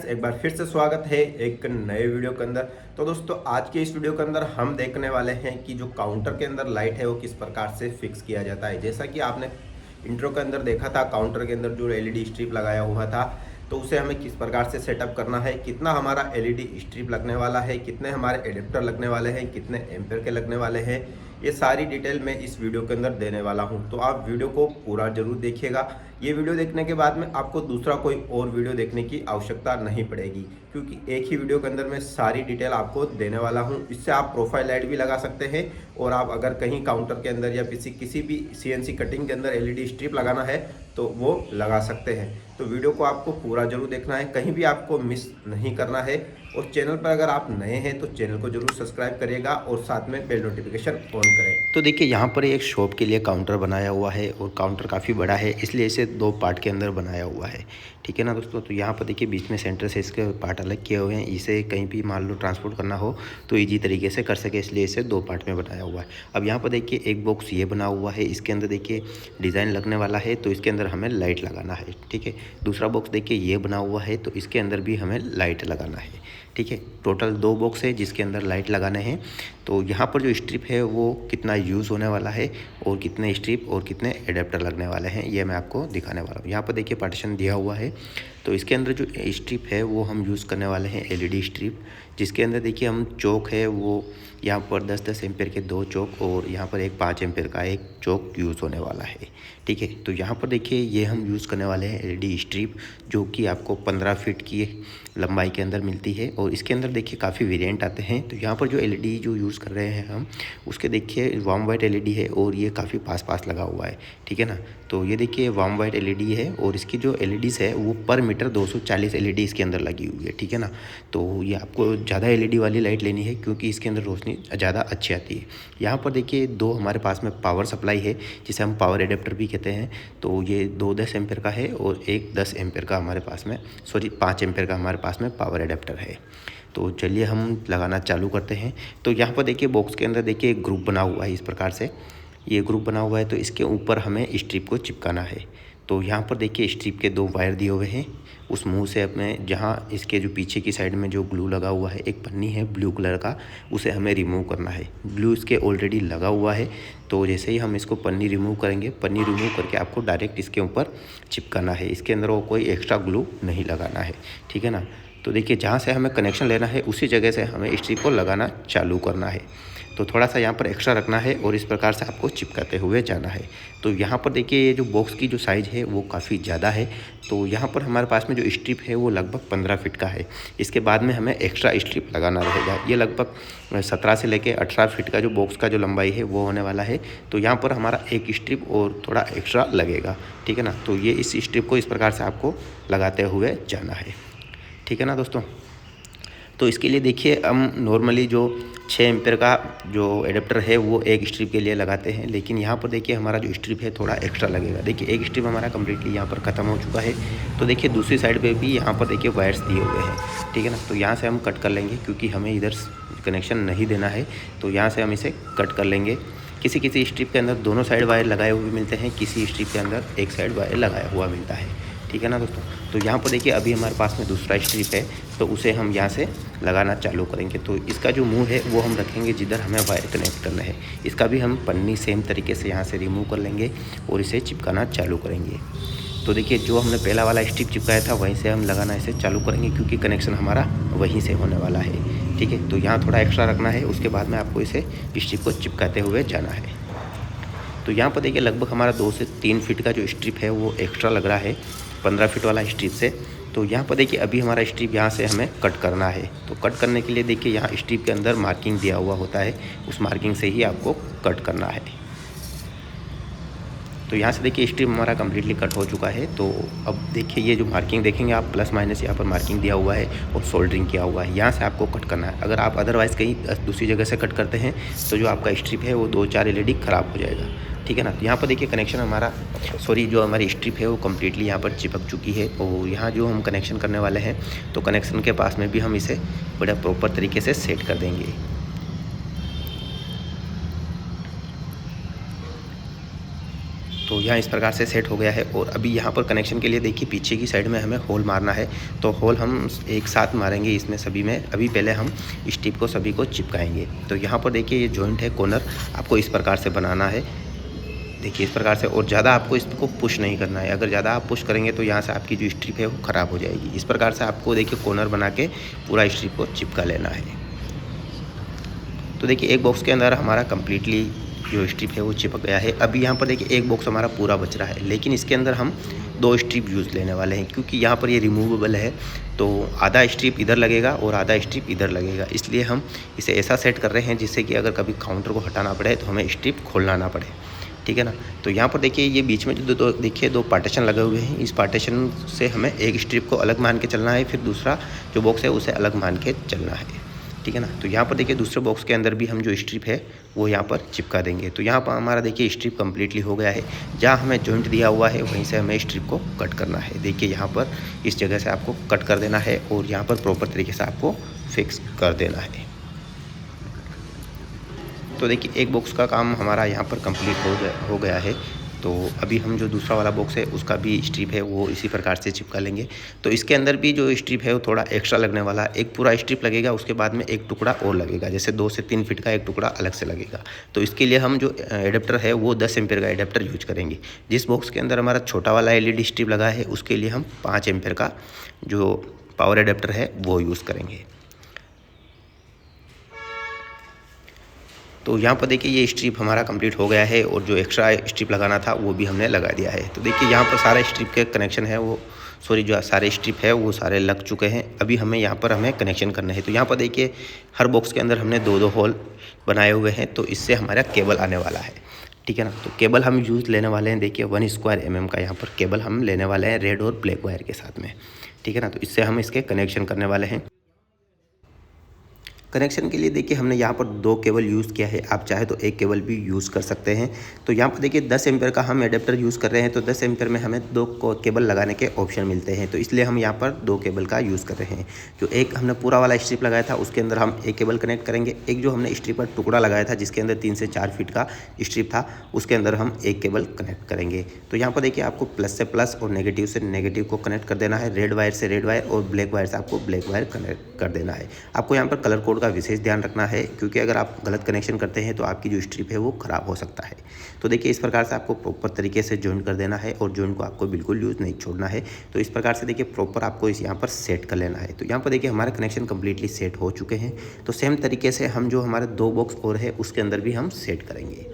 Friends, एक बार फिर से स्वागत है एक नए वीडियो के अंदर। तो दोस्तों, आज के इस वीडियो के अंदर हम देखने वाले हैं कि जो काउंटर के अंदर लाइट है वो किस प्रकार से फिक्स किया जाता है। जैसा कि आपने इंट्रो के अंदर देखा था, काउंटर के अंदर जो एलईडी स्ट्रिप लगाया हुआ था, तो उसे हमें किस प्रकार से सेटअप करना है, कितना हमारा एलईडी स्ट्रिप लगने वाला है, कितने हमारे एडेप्टर लगने वाले हैं, कितने एम्पेयर के लगने वाले हैं, ये सारी डिटेल मैं इस वीडियो के अंदर देने वाला हूं। तो आप वीडियो को पूरा जरूर देखिएगा। ये वीडियो देखने के बाद में आपको दूसरा कोई और वीडियो देखने की आवश्यकता नहीं पड़ेगी, क्योंकि एक ही वीडियो के अंदर मैं सारी डिटेल आपको देने वाला हूं। इससे आप प्रोफाइल लाइट भी लगा सकते हैं, और आप अगर कहीं काउंटर के अंदर या किसी भी सीएनसी कटिंग के अंदर एलईडी स्ट्रिप लगाना है तो वो लगा सकते हैं। तो वीडियो को आपको पूरा जरूर देखना है, कहीं भी आपको मिस नहीं करना है। और चैनल पर अगर आप नए हैं तो चैनल को जरूर सब्सक्राइब करिएगा और साथ में बेल नोटिफिकेशन ऑन करें। तो देखिए, यहाँ पर एक शॉप के लिए काउंटर बनाया हुआ है, और काउंटर काफ़ी बड़ा है, इसलिए इसे दो पार्ट के अंदर बनाया हुआ है। ठीक है ना दोस्तों। तो यहाँ पर देखिए, बीच में सेंटर से इसके पार्ट अलग किए हुए हैं। इसे कहीं भी मान लो ट्रांसपोर्ट करना हो तो ईजी तरीके से कर सके, इसलिए इसे दो पार्ट में बनाया हुआ है। अब यहाँ पर देखिए, एक बॉक्स ये बना हुआ है, इसके अंदर देखिए डिज़ाइन लगने वाला है, तो इसके अंदर हमें लाइट लगाना है। ठीक है। दूसरा बॉक्स देखिए ये बना हुआ है, तो इसके अंदर भी हमें लाइट लगाना है। ठीक है। टोटल दो बॉक्स है जिसके अंदर लाइट लगाने हैं। तो यहाँ पर जो स्ट्रिप है वो कितना यूज़ होने वाला है, और कितने स्ट्रिप और कितने एडेप्टर लगने वाले हैं, ये मैं आपको दिखाने वाला हूँ। यहाँ पर देखिए पार्टीशन दिया हुआ है, तो इसके अंदर जो स्ट्रिप है वो हम यूज़ करने वाले हैं एलईडी स्ट्रिप, जिसके अंदर देखिए हम चौक है वो यहाँ पर 10-10 एम्पेयर के दो चौक, और यहाँ पर एक 5 एम्पेयर का एक चौक यूज़ होने वाला है। ठीक है। तो यहाँ पर देखिए ये हम यूज़ करने वाले हैं एलईडी स्ट्रिप, जो कि आपको 15 फीट की लंबाई के अंदर मिलती है, और इसके अंदर देखिए काफ़ी वेरिएंट आते हैं। तो यहाँ पर जो एलईडी जो यूज़ कर रहे हैं हम, उसके देखिए वार्म वाइट एलईडी है, और ये काफ़ी पास लगा हुआ है। ठीक है ना। तो ये देखिए वार्म वाइट एलईडी है, और इसकी जो एलईडीज़ है वो पर मीटर 240 एलईडी इसके अंदर लगी हुई है। ठीक है ना। तो ये आपको ज़्यादा एलईडी वाली लाइट लेनी है, क्योंकि इसके अंदर रोशनी ज़्यादा अच्छी आती है। यहाँ पर देखिए दो हमारे पास में पावर सप्लाई है, जिसे हम पावर एडेप्टर भी कहते हैं। तो ये 10 एम्पेयर का है, और एक 10 एम्पेयर का हमारे पास में 5 एम्पेयर का हमारे पास में पावर एडेप्टर है। तो चलिए हम लगाना चालू करते हैं। तो यहाँ पर देखिए बॉक्स के अंदर देखिए एक ग्रुप बना हुआ है, इस प्रकार से ये ग्रुप बना हुआ है। तो इसके ऊपर हमें स्ट्रिप को चिपकाना है। तो यहाँ पर देखिए स्ट्रिप के दो वायर दिए हुए हैं, उस मुंह से अपने जहाँ इसके जो पीछे की साइड में जो ग्लू लगा हुआ है, एक पन्नी है ब्लू कलर का, उसे हमें रिमूव करना है। ग्लू इसके ऑलरेडी लगा हुआ है, तो जैसे ही हम इसको पन्नी रिमूव करेंगे, पन्नी रिमूव करके आपको डायरेक्ट इसके ऊपर चिपकाना है। इसके अंदर वो कोई एक्स्ट्रा ग्लू नहीं लगाना है। ठीक है ना। तो देखिए जहाँ से हमें कनेक्शन लेना है उसी जगह से हमें स्ट्रिप को लगाना चालू करना है। तो थोड़ा सा यहाँ पर एक्स्ट्रा रखना है, और इस प्रकार से आपको चिपकाते हुए जाना है। तो यहाँ पर देखिए ये जो बॉक्स की जो साइज़ है वो काफ़ी ज़्यादा है। तो यहाँ पर हमारे पास में जो स्ट्रिप है वो लगभग 15 फीट का है। इसके बाद में हमें एक्स्ट्रा स्ट्रिप लगाना रहेगा। ये लगभग 17 से लेकर 18 फीट का जो बॉक्स का जो लंबाई है वो होने वाला है। तो यहाँ पर हमारा एक स्ट्रिप और थोड़ा एक्स्ट्रा लगेगा। ठीक है ना। तो ये इस स्ट्रिप को इस प्रकार से आपको लगाते हुए जाना है। ठीक है ना दोस्तों। तो इसके लिए देखिए हम नॉर्मली जो 6 एम्पेयर का जो एडेप्टर है वो एक स्ट्रिप के लिए लगाते हैं, लेकिन यहाँ पर देखिए हमारा जो स्ट्रिप है थोड़ा एक्स्ट्रा लगेगा। देखिए एक स्ट्रिप हमारा कम्प्लीटली यहाँ पर ख़त्म हो चुका है। तो देखिए दूसरी साइड पे भी यहाँ पर देखिए वायर्स दिए हुए हैं। ठीक है ना। तो यहाँ से हम कट कर लेंगे, क्योंकि हमें इधर कनेक्शन नहीं देना है, तो यहाँ से हम इसे कट कर लेंगे। किसी स्ट्रिप के अंदर दोनों साइड वायर लगाए हुए मिलते हैं, किसी स्ट्रिप के अंदर एक साइड वायर लगाया हुआ मिलता है। ठीक है ना दोस्तों। तो यहाँ पर देखिए अभी हमारे पास में दूसरा स्ट्रिप है, तो उसे हम यहाँ से लगाना चालू करेंगे। तो इसका जो मुंह है वो हम रखेंगे जिधर हमें वायर कनेक्ट करना है। इसका भी हम पन्नी सेम तरीके से यहाँ से रिमूव कर लेंगे, और इसे चिपकाना चालू करेंगे। तो देखिए जो हमने पहला वाला स्ट्रिप चिपकाया था वहीं से हम लगाना इसे चालू करेंगे, क्योंकि कनेक्शन हमारा वहीं से होने वाला है। ठीक है। तो यहाँ थोड़ा एक्स्ट्रा रखना है, उसके बाद में आपको इसे स्ट्रिप को चिपकाते हुए जाना है। तो यहाँ पर देखिए लगभग हमारा 2 से 3 फीट का जो स्ट्रिप है वो एक्स्ट्रा लग रहा है 15 फीट वाला स्ट्रिप से। तो यहाँ पर देखिए अभी हमारा स्ट्रिप यहाँ से हमें कट करना है। तो कट करने के लिए देखिए यहाँ स्ट्रिप के अंदर मार्किंग दिया हुआ होता है, उस मार्किंग से ही आपको कट करना है। तो यहाँ से देखिए स्ट्रिप हमारा कम्प्लीटली कट हो चुका है। तो अब देखिए ये जो मार्किंग देखेंगे आप, प्लस माइनस यहाँ पर मार्किंग दिया हुआ है और सोल्डरिंग किया हुआ है, यहाँ से आपको कट करना है। अगर आप अदरवाइज़ कहीं दूसरी जगह से कट करते हैं तो जो आपका स्ट्रिप है वो 2-4 एलईडी ख़राब हो जाएगा। ठीक है ना। तो यहाँ पर देखिए कनेक्शन हमारा जो हमारी स्ट्रिप है वो कम्प्लीटली यहाँ पर चिपक चुकी है। और यहाँ जो हम कनेक्शन करने वाले हैं, तो कनेक्शन के पास में भी हम इसे बड़ा प्रॉपर तरीके से सेट कर देंगे। तो यहाँ इस प्रकार से सेट हो गया है। और अभी यहाँ पर कनेक्शन के लिए देखिए पीछे की साइड में हमें होल मारना है। तो होल हम एक साथ मारेंगे इसमें सभी में। अभी पहले हम स्ट्रिप को सभी को चिपकाएंगे। तो यहाँ पर देखिए ये जॉइंट है कॉर्नर, आपको इस प्रकार से बनाना है। देखिए इस प्रकार से, और ज़्यादा आपको इसको पुश नहीं करना है। अगर ज़्यादा आप पुश करेंगे तो यहाँ से आपकी जो स्ट्रिप है वो ख़राब हो जाएगी। इस प्रकार से आपको देखिए कॉर्नर बना के पूरा स्ट्रिप को चिपका लेना है। तो देखिए एक बॉक्स के अंदर हमारा कम्प्लीटली जो स्ट्रिप है वो चिपक गया है। अभी यहाँ पर देखिए एक बॉक्स हमारा पूरा बच रहा है, लेकिन इसके अंदर हम 2 स्ट्रिप यूज़ लेने वाले हैं, क्योंकि यहाँ पर ये रिमूवेबल है। तो आधा स्ट्रिप इधर लगेगा और आधा स्ट्रिप इधर लगेगा, इसलिए हम इसे ऐसा सेट कर रहे हैं जिससे कि अगर कभी काउंटर को हटाना पड़े तो हमें स्ट्रिप खोलना ना पड़े, ठीक है ना। तो यहाँ पर देखिए ये बीच में जो देखिए 2 पार्टीशन लगे हुए हैं, इस पार्टीशन से हमें एक स्ट्रिप को अलग मान के चलना है, फिर दूसरा जो बॉक्स है उसे अलग मान के चलना है, ठीक है ना। तो यहाँ पर देखिए दूसरे बॉक्स के अंदर भी हम जो स्ट्रिप है वो यहाँ पर चिपका देंगे। तो यहाँ पर हमारा देखिए स्ट्रिप कम्प्लीटली हो गया है। जहाँ हमें जॉइंट दिया हुआ है वहीं से हमें स्ट्रिप को कट करना है। देखिए यहाँ पर इस जगह से आपको कट कर देना है और यहाँ पर प्रॉपर तरीके से आपको फिक्स कर देना है। तो देखिए एक बॉक्स का काम हमारा यहाँ पर कंप्लीट हो गया है। तो अभी हम जो दूसरा वाला बॉक्स है उसका भी स्ट्रिप है वो इसी प्रकार से चिपका लेंगे। तो इसके अंदर भी जो स्ट्रिप है वो थोड़ा एक्स्ट्रा लगने वाला है। एक पूरा स्ट्रिप लगेगा, उसके बाद में एक टुकड़ा और लगेगा, जैसे 2 से 3 फीट का एक टुकड़ा अलग से लगेगा। तो इसके लिए हम जो एडेप्टर है वो 10 एम्पेयर का एडेप्टर यूज करेंगे। जिस बॉक्स के अंदर हमारा छोटा वाला LED स्ट्रिप लगा है उसके लिए हम 5 एम्पेयर का जो पावर एडेप्टर है वो यूज़ करेंगे। तो यहाँ पर देखिए ये स्ट्रिप हमारा कंप्लीट हो गया है और जो एक्स्ट्रा स्ट्रिप लगाना था वो भी हमने लगा दिया है। तो देखिए यहाँ पर सारे स्ट्रिप के कनेक्शन है वो जो सारे स्ट्रिप है वो सारे लग चुके हैं। अभी हमें यहाँ पर कनेक्शन करना है। तो यहाँ पर देखिए हर बॉक्स के अंदर हमने 2-2 होल बनाए हुए हैं, तो इससे हमारा केबल आने वाला है, ठीक है ना। तो केबल हम यूज़ लेने वाले हैं, देखिए 1² mm का यहाँ पर केबल हम लेने वाले हैं रेड और ब्लैक वायर के साथ में, ठीक है ना। तो इससे हम इसके कनेक्शन करने वाले हैं। कनेक्शन के लिए देखिए हमने यहाँ पर 2 केबल यूज़ किया है, आप चाहे तो एक केबल भी यूज़ कर सकते हैं। तो यहाँ पर देखिए 10 एम्पेयर का हम एडेप्टर यूज़ कर रहे हैं, तो 10 एम्पेयर में हमें 2 केबल लगाने के ऑप्शन मिलते हैं। तो इसलिए हम यहाँ पर 2 केबल का यूज़ कर रहे हैं। जो एक हमने पूरा वाला स्ट्रिप लगाया था उसके अंदर हम एक केबल कनेक्ट करेंगे। एक जो हमने स्ट्रिप पर टुकड़ा लगाया था जिसके अंदर 3 से 4 फीट का स्ट्रिप था उसके अंदर हम एक केबल कनेक्ट करेंगे। तो यहाँ पर देखिए आपको प्लस से प्लस और नेगेटिव से नेगेटिव को कनेक्ट कर देना है, रेड वायर से रेड वायर और ब्लैक वायर से आपको ब्लैक वायर कनेक्ट कर देना है। आपको यहाँ पर कलर कोड का विशेष ध्यान रखना है, क्योंकि अगर आप गलत कनेक्शन करते हैं तो आपकी जो स्ट्रिप है वो ख़राब हो सकता है। तो देखिए इस प्रकार से आपको प्रॉपर तरीके से जॉइंट कर देना है और जॉइंट को आपको बिल्कुल यूज़ नहीं छोड़ना है। तो इस प्रकार से देखिए प्रॉपर आपको इस यहाँ पर सेट कर लेना है। तो यहाँ पर देखिए हमारे कनेक्शन कम्प्लीटली सेट हो चुके हैं। तो सेम तरीके से हम जो हमारे 2 बॉक्स और है उसके अंदर भी हम सेट करेंगे,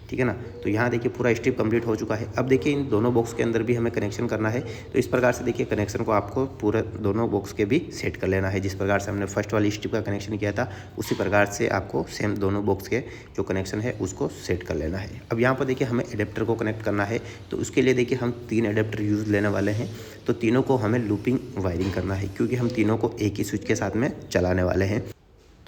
ठीक है ना। तो यहाँ देखिए पूरा स्ट्रिप कंप्लीट हो चुका है। अब देखिए इन दोनों बॉक्स के अंदर भी हमें कनेक्शन करना है। तो इस प्रकार से देखिए कनेक्शन को आपको पूरा दोनों बॉक्स के भी सेट कर लेना है। जिस प्रकार से हमने फर्स्ट वाली स्ट्रिप का कनेक्शन किया था उसी प्रकार से आपको सेम दोनों बॉक्स के जो कनेक्शन है उसको सेट कर लेना है। अब यहाँ पर देखिए हमें एडेप्टर को कनेक्ट करना है। तो उसके लिए देखिए हम 3 एडेप्टर यूज़ लेने वाले हैं। तो तीनों को हमें लूपिंग वायरिंग करना है, क्योंकि हम तीनों को एक ही स्विच के साथ में चलाने वाले हैं।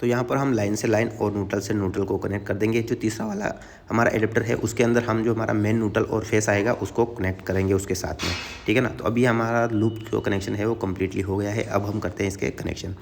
तो यहाँ पर हम लाइन से लाइन और न्यूट्रल से न्यूट्रल को कनेक्ट कर देंगे। जो तीसरा वाला हमारा एडेप्टर है उसके अंदर हम जो हमारा मेन न्यूट्रल और फेस आएगा उसको कनेक्ट करेंगे उसके साथ में, ठीक है ना। तो अभी हमारा लूप जो कनेक्शन है वो कम्प्लीटली हो गया है। अब हम करते हैं इसके कनेक्शन।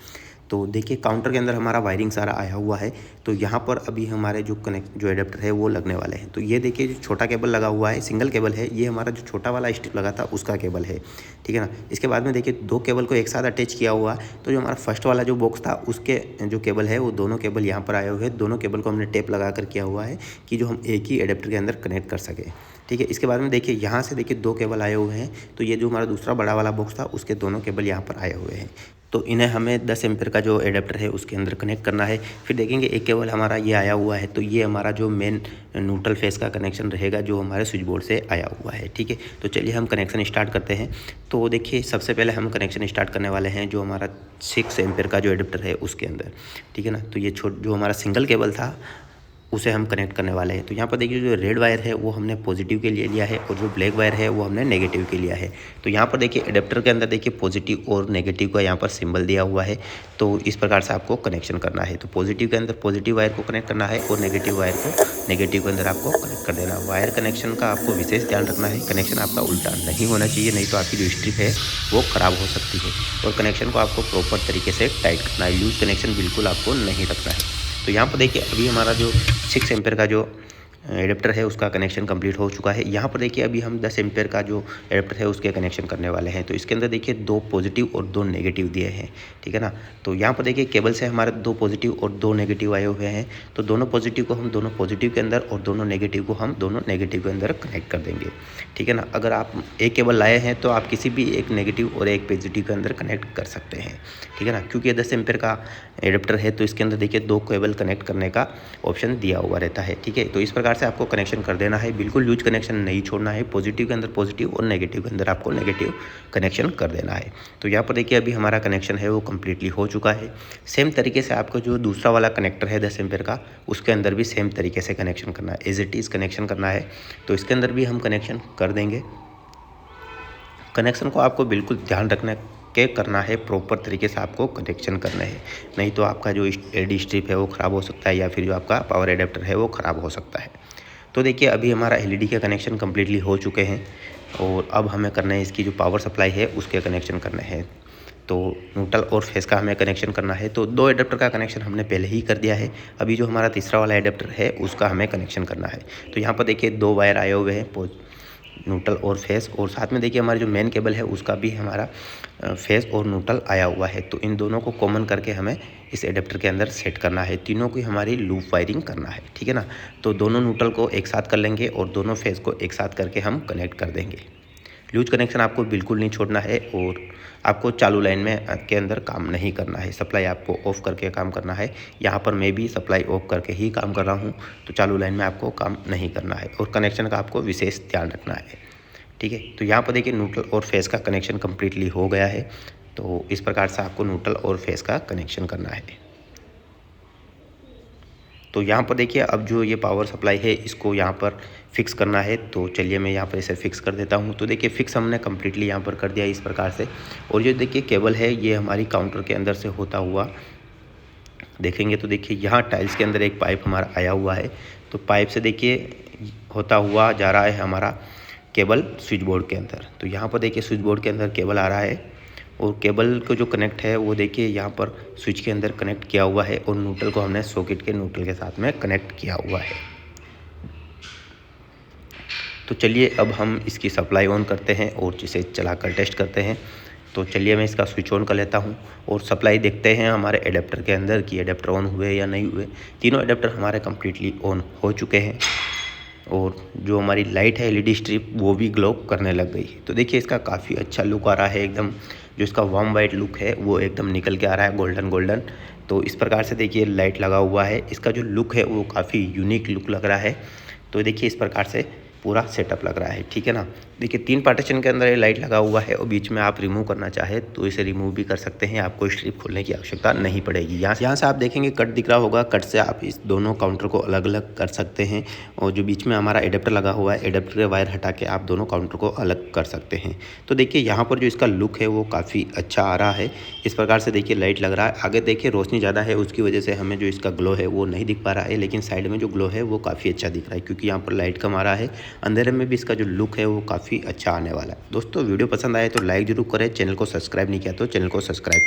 तो देखिए काउंटर के अंदर हमारा वायरिंग सारा आया हुआ है। तो यहाँ पर अभी हमारे जो एडेप्टर है वो लगने वाले हैं। तो ये देखिए जो छोटा केबल लगा हुआ है, सिंगल केबल है, ये हमारा जो छोटा वाला स्ट्रिप लगा था उसका केबल है, ठीक है ना। इसके बाद में देखिए 2 केबल को एक साथ अटैच किया हुआ है। तो जो हमारा फर्स्ट वाला जो बॉक्स था उसके जो केबल है वो दोनों केबल यहाँ पर आए हुए हैं। दोनों केबल को हमने टेप लगा कर किया हुआ है कि जो हम एक ही एडेप्टर के अंदर कनेक्ट कर सके, ठीक है। इसके बाद में देखिए यहाँ से देखिए 2 केबल आए हुए हैं। तो ये जो हमारा दूसरा बड़ा वाला बॉक्स था उसके दोनों केबल यहाँ पर आए हुए हैं। तो इन्हें हमें 10 एम्पेयर का जो एडेप्टर है उसके अंदर कनेक्ट करना है। फिर देखेंगे एक केबल हमारा ये आया हुआ है। तो ये हमारा जो मेन न्यूट्रल फेस का कनेक्शन रहेगा जो हमारे स्विच बोर्ड से आया हुआ है, ठीक है। तो चलिए हम कनेक्शन स्टार्ट करते हैं। तो देखिए सबसे पहले हम कनेक्शन स्टार्ट करने वाले हैं जो हमारा 6 एम्पेयर का जो एडेप्टर है उसके अंदर, ठीक है ना। तो ये जो हमारा सिंगल केबल था उसे हम कनेक्ट करने वाले हैं। तो यहाँ पर देखिए जो रेड वायर है वो हमने पॉजिटिव के लिए लिया है और जो ब्लैक वायर है वो हमने नेगेटिव के लिया है। तो यहाँ पर देखिए एडेप्टर के अंदर देखिए पॉजिटिव और नेगेटिव का यहाँ पर सिंबल दिया हुआ है। तो इस प्रकार से आपको कनेक्शन करना है। तो पॉजिटिव के अंदर पॉजिटिव वायर को कनेक्ट करना है और नेगेटिव वायर को नेगेटिव के अंदर आपको कनेक्ट कर देना। वायर कनेक्शन का आपको विशेष ध्यान रखना है, कनेक्शन आपका उल्टा नहीं होना चाहिए, नहीं तो आपकी जो स्ट्रिप है वो ख़राब हो सकती है। और कनेक्शन को आपको प्रॉपर तरीके से टाइट करना है, लूज कनेक्शन बिल्कुल आपको नहीं रखना है। तो यहाँ पर देखिए अभी हमारा जो 6 एम्पेयर का जो एडेप्टर है उसका कनेक्शन कंप्लीट हो चुका है। यहाँ पर देखिए अभी हम 10 एम्पेयर का जो एडेप्टर है उसके कनेक्शन करने वाले हैं। तो इसके अंदर देखिए 2 पॉजिटिव और 2 नेगेटिव दिए हैं, ठीक है ना। तो यहाँ पर देखिए केबल से हमारे 2 पॉजिटिव और 2 नेगेटिव आए हुए हैं। तो दोनों पॉजिटिव को हम दोनों पॉजिटिव के अंदर और दोनों नेगेटिव को हम दोनों नेगेटिव के अंदर कनेक्ट कर देंगे, ठीक है ना। अगर आप एक केबल लाए हैं तो आप किसी भी एक नेगेटिव और एक पॉजिटिव के अंदर कनेक्ट कर सकते हैं, ठीक है ना। क्योंकि ये 10 एम्पेयर का एडेप्टर है तो इसके अंदर देखिए 2 केबल कनेक्ट करने का ऑप्शन दिया हुआ रहता है, ठीक है। तो इस प्रकार से आपको कनेक्शन कर देना है, बिल्कुल लूज कनेक्शन नहीं छोड़ना है। पॉजिटिव के अंदर पॉजिटिव और नेगेटिव के अंदर आपको नेगेटिव कनेक्शन कर देना है। तो यहाँ पर देखिए अभी हमारा कनेक्शन है वो कम्प्लीटली हो चुका है। सेम तरीके से आपको जो दूसरा वाला कनेक्टर है 10 एम्पेयर का उसके अंदर भी सेम तरीके से कनेक्शन करना है, एज इट इज़ कनेक्शन करना है। तो इसके अंदर भी हम कनेक्शन कर देंगे। कनेक्शन को आपको बिल्कुल ध्यान रखना के करना है, प्रॉपर तरीके से आपको कनेक्शन करना है, नहीं तो आपका जो एडी स्ट्रिप है वो ख़राब हो सकता है या फिर जो आपका पावर एडेप्टर है वो ख़राब हो सकता है। तो देखिए अभी हमारा एलईडी के कनेक्शन कम्प्लीटली हो चुके हैं और अब हमें करना है इसकी जो पावर सप्लाई है उसके कनेक्शन करने हैं। तो न्यूट्रल और फेस का हमें कनेक्शन करना है। तो 2 एडेप्टर का कनेक्शन हमने पहले ही कर दिया है। अभी जो हमारा तीसरा वाला एडेप्टर है उसका हमें कनेक्शन करना है। तो यहाँ पर देखिए 2 वायर आए हुए हैं, न्यूट्रल और फेस, और साथ में देखिए हमारा जो मेन केबल है उसका भी हमारा फेस और न्यूट्रल आया हुआ है। तो इन दोनों को कॉमन करके हमें इस एडेप्टर के अंदर सेट करना है। तीनों की हमारी लूप वायरिंग करना है, ठीक है ना। तो दोनों न्यूट्रल को एक साथ कर लेंगे और दोनों फेस को एक साथ करके हम कनेक्ट कर देंगे। लूज कनेक्शन आपको बिल्कुल नहीं छोड़ना है और आपको चालू लाइन में के अंदर काम नहीं करना है, सप्लाई आपको ऑफ करके काम करना है। यहाँ पर मैं भी सप्लाई ऑफ करके ही काम कर रहा हूँ, तो चालू लाइन में आपको काम नहीं करना है और कनेक्शन का आपको विशेष ध्यान रखना है, ठीक है। तो यहाँ पर देखिए न्यूट्रल और फेस का कनेक्शन कम्प्लीटली हो गया है। तो इस प्रकार से आपको न्यूट्रल और फेस का कनेक्शन करना है। तो यहाँ पर देखिए अब जो ये पावर सप्लाई है इसको यहाँ पर फिक्स करना है। तो चलिए मैं यहाँ पर इसे फिक्स कर देता हूँ। तो देखिए फिक्स हमने कम्प्लीटली यहाँ पर कर दिया इस प्रकार से। और ये देखिए केबल है ये हमारी काउंटर के अंदर से होता हुआ देखेंगे तो देखिए यहाँ टाइल्स के अंदर एक पाइप हमारा आया हुआ है। तो पाइप से देखिए होता हुआ जा रहा है हमारा केबल स्विच बोर्ड के अंदर। तो यहाँ पर देखिए स्विच बोर्ड के अंदर केबल आ रहा है और केबल को जो कनेक्ट है वो देखिए यहाँ पर स्विच के अंदर कनेक्ट किया हुआ है और न्यूट्रल को हमने सॉकेट के न्यूट्रल के साथ में कनेक्ट किया हुआ है। तो चलिए अब हम इसकी सप्लाई ऑन करते हैं और इसे चलाकर टेस्ट करते हैं। तो चलिए मैं इसका स्विच ऑन कर लेता हूं और सप्लाई देखते हैं हमारे एडेप्टर के अंदर कि एडेप्टर ऑन हुए या नहीं हुए। तीनों एडेप्टर हमारे कम्प्लीटली ऑन हो चुके हैं और जो हमारी लाइट है एलईडी स्ट्रिप वो भी ग्लो करने लग गई है। तो देखिए इसका काफ़ी अच्छा लुक आ रहा है, एकदम जो इसका वार्म वाइट लुक है वो एकदम निकल के आ रहा है, गोल्डन गोल्डन। तो इस प्रकार से देखिए लाइट लगा हुआ है, इसका जो लुक है वो काफ़ी यूनिक लुक लग रहा है। तो देखिए इस प्रकार से पूरा सेटअप लग रहा है, ठीक है ना। देखिए 3 पार्टीशन के अंदर ये लाइट लगा हुआ है और बीच में आप रिमूव करना चाहे तो इसे रिमूव भी कर सकते हैं, आपको स्ट्रिप खोलने की आवश्यकता नहीं पड़ेगी। यहाँ से आप देखेंगे कट दिख रहा होगा, कट से आप इस दोनों काउंटर को अलग अलग कर सकते हैं और जो बीच में हमारा एडेप्टर लगा हुआ है एडेप्टर के वायर हटा के आप दोनों काउंटर को अलग कर सकते हैं। तो देखिए यहाँ पर जो इसका लुक है वो काफ़ी अच्छा आ रहा है। इस प्रकार से देखिए लाइट लग रहा है। आगे देखिए रोशनी ज़्यादा है उसकी वजह से हमें जो इसका ग्लो है वो नहीं दिख पा रहा है, लेकिन साइड में जो ग्लो है वो काफ़ी अच्छा दिख रहा है क्योंकि यहाँ पर लाइट कम आ रहा है। अंधेरे में भी इसका जो लुक है वो काफ़ी अच्छा आने वाला है। दोस्तों वीडियो पसंद आए तो लाइक जरूर करें, चैनल को सब्सक्राइब नहीं किया तो चैनल को सब्सक्राइब